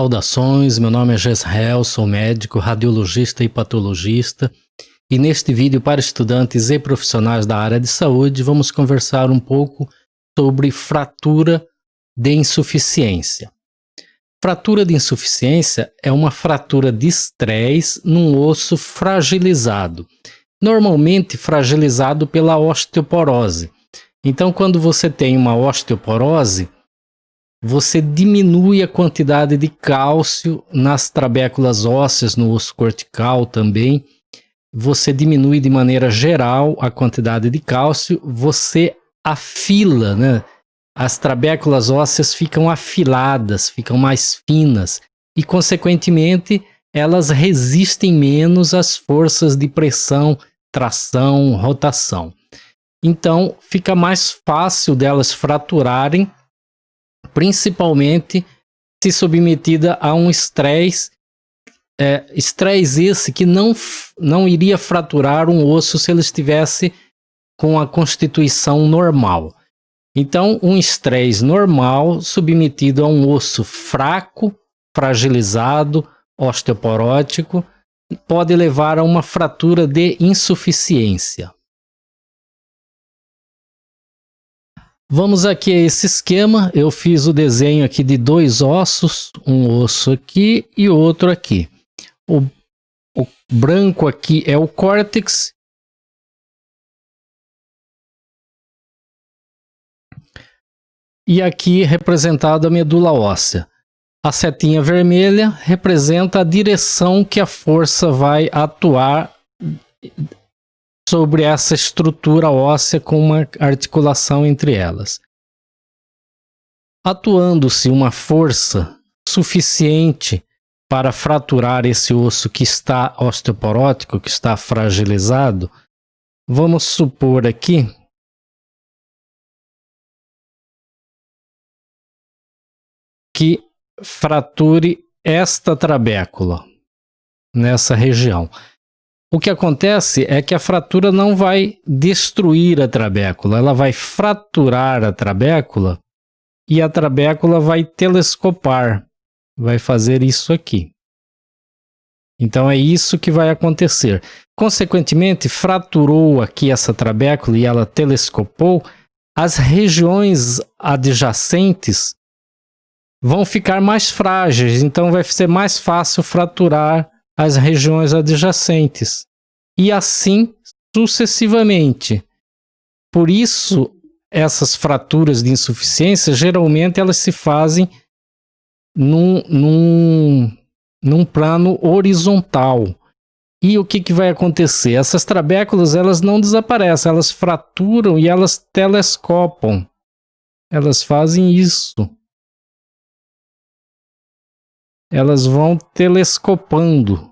Saudações, meu nome é Gesrel, sou médico, radiologista e patologista, e neste vídeo para estudantes e profissionais da área de saúde vamos conversar um pouco sobre fratura de insuficiência. Fratura de insuficiência é uma fratura de estresse num osso fragilizado, normalmente fragilizado pela osteoporose. Então, quando você tem uma osteoporose, você diminui a quantidade de cálcio nas trabéculas ósseas, no osso cortical também. Você diminui de maneira geral a quantidade de cálcio, você afila, né? As trabéculas ósseas ficam afiladas, ficam mais finas e, consequentemente, elas resistem menos às forças de pressão, tração, rotação. Então, fica mais fácil delas fraturarem, principalmente se submetida a um estresse, estresse esse que não iria fraturar um osso se ele estivesse com a constituição normal. Então, um estresse normal submetido a um osso fraco, fragilizado, osteoporótico, pode levar a uma fratura de insuficiência. Vamos aqui a esse esquema, eu fiz o desenho aqui de dois ossos, um osso aqui e outro aqui. O branco aqui é o córtex. E aqui representado a medula óssea. A setinha vermelha representa a direção que a força vai atuar sobre essa estrutura óssea com uma articulação entre elas. Atuando-se uma força suficiente para fraturar esse osso que está osteoporótico, que está fragilizado, vamos supor aqui que frature esta trabécula nessa região. O que acontece é que a fratura não vai destruir a trabécula, ela vai fraturar a trabécula e a trabécula vai telescopar, vai fazer isso aqui. Então é isso que vai acontecer. Consequentemente, fraturou aqui essa trabécula e ela telescopou, as regiões adjacentes vão ficar mais frágeis, então vai ser mais fácil fraturar as regiões adjacentes, e assim sucessivamente. Por isso, essas fraturas de insuficiência, geralmente elas se fazem num plano horizontal. E o que vai acontecer? Essas trabéculas elas não desaparecem, elas fraturam e elas telescopam. Elas fazem isso. Elas vão telescopando.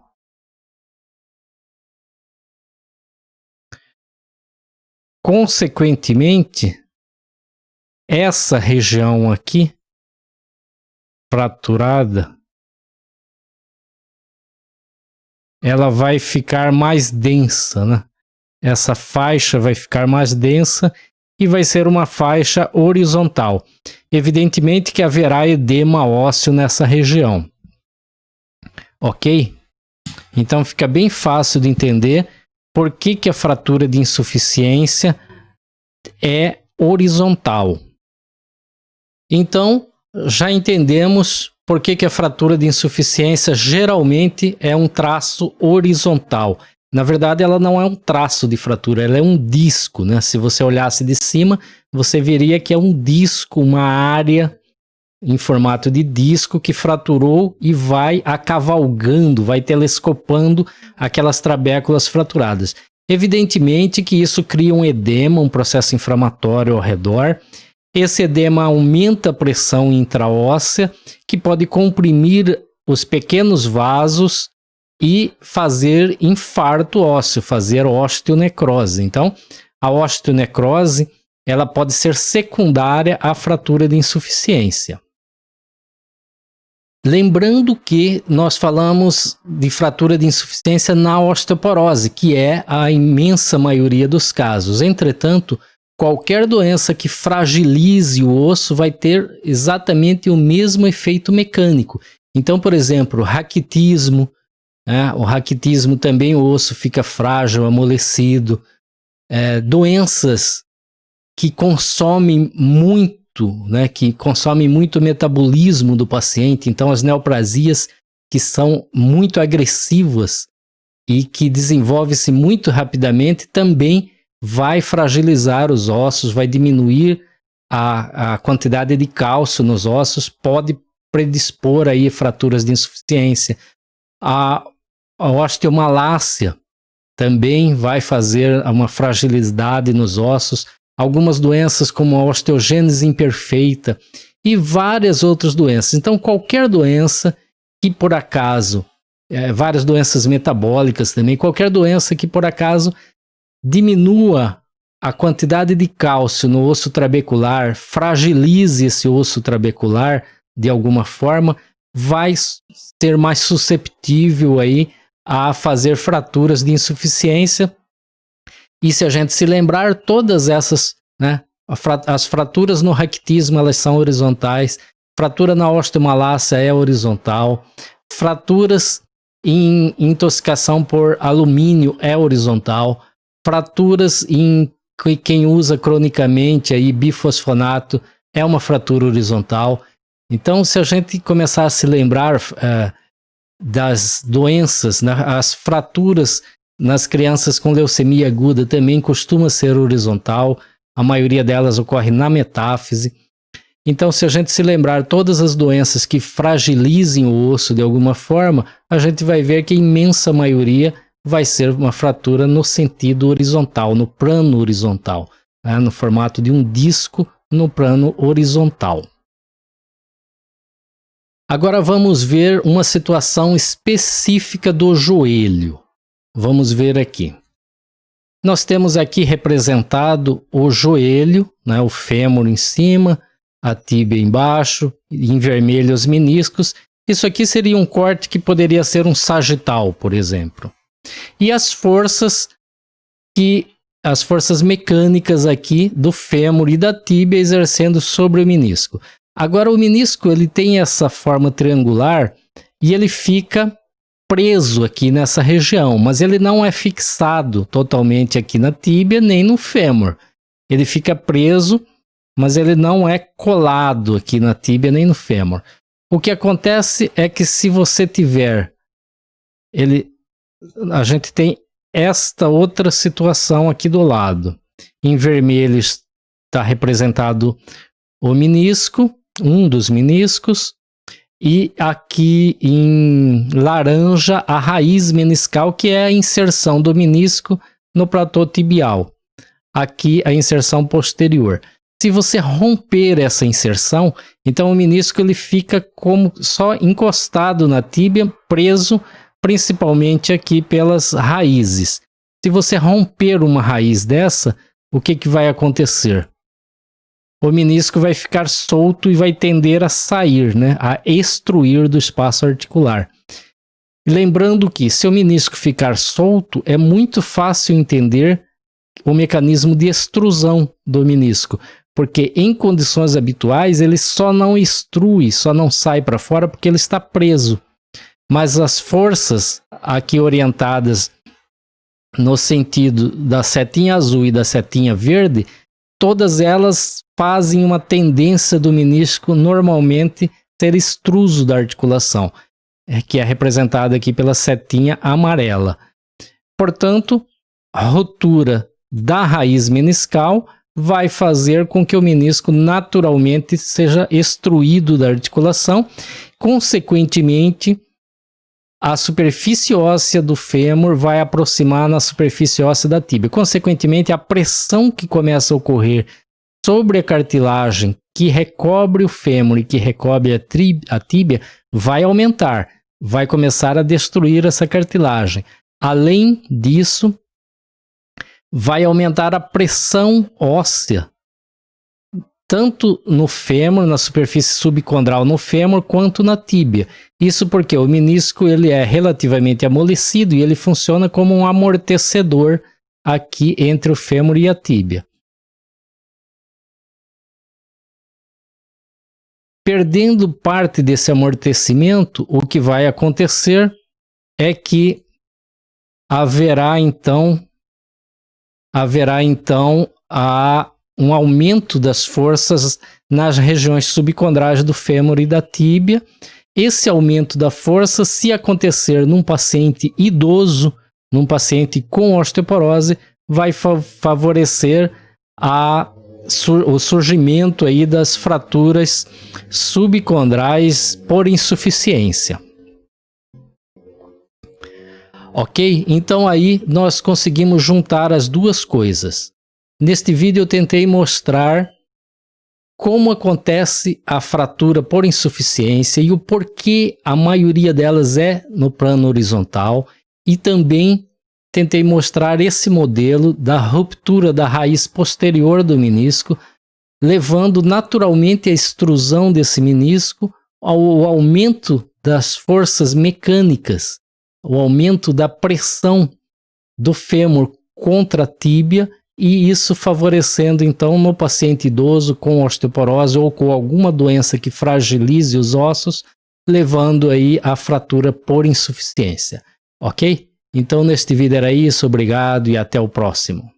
Consequentemente, essa região aqui, fraturada, ela vai ficar mais densa, né? Essa faixa vai ficar mais densa e vai ser uma faixa horizontal. Evidentemente que haverá edema ósseo nessa região. Ok? Então fica bem fácil de entender por que a fratura de insuficiência é horizontal. Então, já entendemos por que a fratura de insuficiência geralmente é um traço horizontal. Na verdade, ela não é um traço de fratura, ela é um disco, né? Se você olhasse de cima, você veria que é um disco, uma área em formato de disco que fraturou e vai acavalgando, vai telescopando aquelas trabéculas fraturadas. Evidentemente que isso cria um edema, um processo inflamatório ao redor. Esse edema aumenta a pressão intraóssea, que pode comprimir os pequenos vasos e fazer infarto ósseo, fazer osteonecrose. Então, a osteonecrose ela pode ser secundária à fratura de insuficiência. Lembrando que nós falamos de fratura de insuficiência na osteoporose, que é a imensa maioria dos casos. Entretanto, qualquer doença que fragilize o osso vai ter exatamente o mesmo efeito mecânico. Então, por exemplo, raquitismo, né? O raquitismo também o osso fica frágil, amolecido. Doenças que consomem muito, né? Que consomem muito o metabolismo do paciente. Então, as neoplasias que são muito agressivas e que desenvolve-se muito rapidamente também vai fragilizar os ossos, vai diminuir a quantidade de cálcio nos ossos, pode predispor aí fraturas de insuficiência. A osteomalácia também vai fazer uma fragilidade nos ossos. Algumas doenças como a osteogênese imperfeita e várias outras doenças. Então, qualquer doença que por acaso, várias doenças metabólicas também, qualquer doença que por acaso diminua a quantidade de cálcio no osso trabecular, fragilize esse osso trabecular de alguma forma, vai ser mais susceptível aí a fazer fraturas de insuficiência. E se a gente se lembrar, todas essas, né, as fraturas no raquitismo, elas são horizontais, fratura na osteomalácia é horizontal, fraturas em intoxicação por alumínio é horizontal, fraturas em quem usa cronicamente aí bifosfonato é uma fratura horizontal. Então, se a gente começar a se lembrar das doenças, né, as fraturas nas crianças com leucemia aguda também costuma ser horizontal, a maioria delas ocorre na metáfise. Então, se a gente se lembrar todas as doenças que fragilizem o osso de alguma forma, a gente vai ver que a imensa maioria vai ser uma fratura no sentido horizontal, no plano horizontal, né? No formato de um disco no plano horizontal. Agora vamos ver uma situação específica do joelho. Vamos ver aqui. Nós temos aqui representado o joelho, né? O fêmur em cima, a tíbia embaixo, em vermelho os meniscos. Isso aqui seria um corte que poderia ser um sagital, por exemplo. E as forças mecânicas aqui do fêmur e da tíbia exercendo sobre o menisco. Agora o menisco ele tem essa forma triangular e ele fica preso aqui nessa região, mas ele não é fixado totalmente aqui na tíbia nem no fêmur. Ele fica preso, mas ele não é colado aqui na tíbia nem no fêmur. O que acontece é que se você tiver a gente tem esta outra situação aqui do lado. Em vermelho está representado o menisco, um dos meniscos, e aqui em laranja a raiz meniscal, que é a inserção do menisco no platô tibial. Aqui a inserção posterior. Se você romper essa inserção, então o menisco ele fica como só encostado na tíbia, preso principalmente aqui pelas raízes. Se você romper uma raiz dessa, o que vai acontecer? O menisco vai ficar solto e vai tender a sair, né? A extruir do espaço articular. Lembrando que se o menisco ficar solto, é muito fácil entender o mecanismo de extrusão do menisco, porque em condições habituais ele só não extrui, só não sai para fora porque ele está preso. Mas as forças aqui orientadas no sentido da setinha azul e da setinha verde, todas elas fazem uma tendência do menisco normalmente ser extruso da articulação, que é representada aqui pela setinha amarela. Portanto, a rotura da raiz meniscal vai fazer com que o menisco naturalmente seja extruído da articulação, consequentemente, a superfície óssea do fêmur vai aproximar na superfície óssea da tíbia. Consequentemente, a pressão que começa a ocorrer sobre a cartilagem que recobre o fêmur e que recobre a tíbia vai aumentar, vai começar a destruir essa cartilagem. Além disso, vai aumentar a pressão óssea, tanto no fêmur, na superfície subcondral no fêmur, quanto na tíbia. Isso porque o menisco ele é relativamente amolecido e ele funciona como um amortecedor aqui entre o fêmur e a tíbia. Perdendo parte desse amortecimento, o que vai acontecer é que haverá então um aumento das forças nas regiões subcondrais do fêmur e da tíbia. Esse aumento da força, se acontecer num paciente idoso, num paciente com osteoporose, vai favorecer o surgimento aí das fraturas subcondrais por insuficiência. Ok? Então aí nós conseguimos juntar as duas coisas. Neste vídeo eu tentei mostrar como acontece a fratura por insuficiência e o porquê a maioria delas é no plano horizontal, e também tentei mostrar esse modelo da ruptura da raiz posterior do menisco, levando naturalmente à extrusão desse menisco, ao aumento das forças mecânicas, o aumento da pressão do fêmur contra a tíbia, e isso favorecendo então no paciente idoso com osteoporose ou com alguma doença que fragilize os ossos, levando aí à fratura por insuficiência. Ok? Então neste vídeo era isso, obrigado e até o próximo.